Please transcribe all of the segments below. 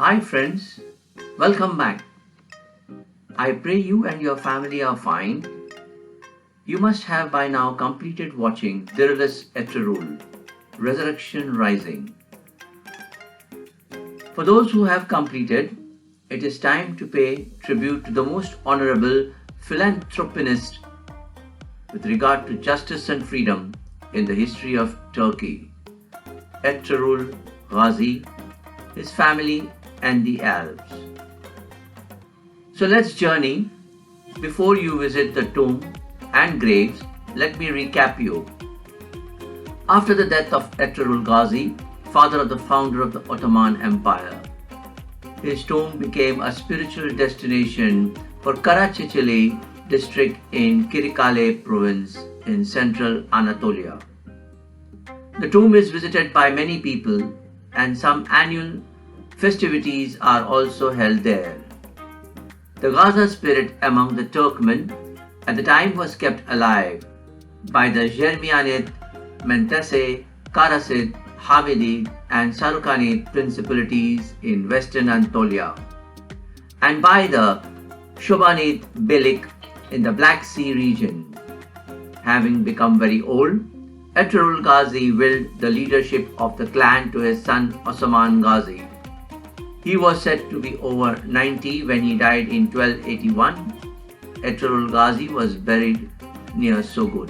Hi friends, welcome back. I pray you and your family are fine. You must have by now completed watching Dirillus Etrurul, Resurrection Rising. For those who have completed, it is time to pay tribute to the most honorable philanthropist with regard to justice and freedom in the history of Turkey, Ertuğrul Ghazi, his family and the Alps. So let's journey. Before you visit the tomb and graves, let me recap you. After the death of Ertuğrul Ghazi, father of the founder of the Ottoman Empire, his tomb became a spiritual destination for Karaçiçeli district in Kırıkkale province in central Anatolia. The tomb is visited by many people and some annual festivities are also held there. The Gaza spirit among the Turkmen at the time was kept alive by the Jermiyanid, Mentese, Karasid, Hamidi and Sarukhanid principalities in western Anatolia and by the Shobanid Beylik in the Black Sea region. Having become very old, Ertuğrul Ghazi willed the leadership of the clan to his son Osman Ghazi. He was said to be over 90 when he died in 1281. Ertuğrul Ghazi was buried near Sogod.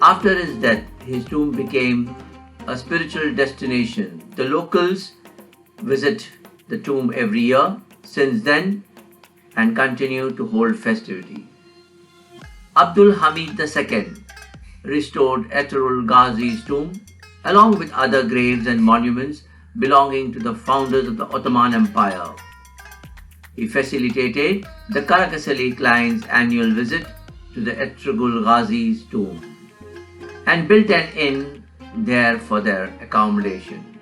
After his death, his tomb became a spiritual destination. The locals visit the tomb every year since then and continue to hold festivity. Abdul Hamid II restored Ertuğrul Ghazi's tomb along with other graves and monuments belonging to the founders of the Ottoman Empire. He facilitated the Karaköseli client's annual visit to the Ertuğrul Ghazi's tomb and built an inn there for their accommodation.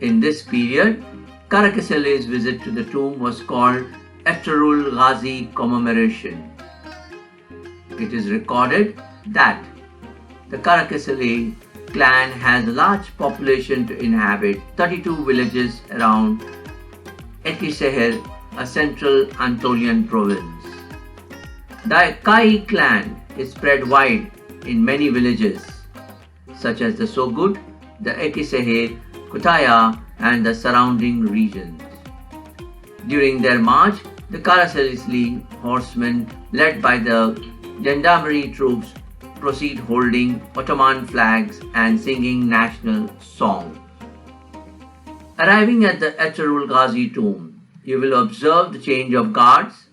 In this period, Karaköseli's visit to the tomb was called Ertuğrul Ghazi Commemoration. It is recorded that the Karaköseli clan has a large population to inhabit 32 villages around Eskişehir, a central Anatolian province. The Kai clan is spread wide in many villages such as the Sogod, the Eskişehir, Kütahya and the surrounding regions. During their march, the Karaköseli horsemen led by the gendarmerie troops proceed holding Ottoman flags and singing national songs. Arriving at the Ertuğrul Ghazi tomb, you will observe the change of guards.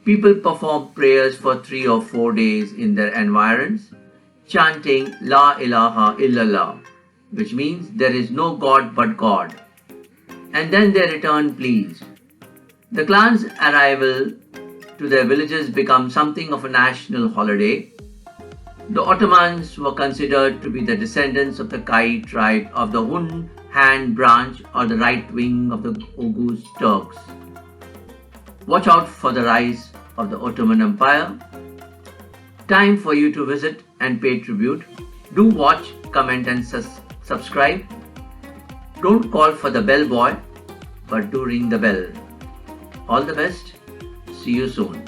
People perform prayers for 3 or 4 days in their environs, chanting La ilaha illallah, which means there is no God but God. And then they return pleased. The clan's arrival to their villages becomes something of a national holiday. The Ottomans were considered to be the descendants of the Kai tribe of the Hun Han branch or the right wing of the Oghuz Turks. Watch out for the rise of the Ottoman Empire. Time for you to visit and pay tribute. Do watch, comment and subscribe. Don't call for the bell boy, but do ring the bell. All the best. See you soon.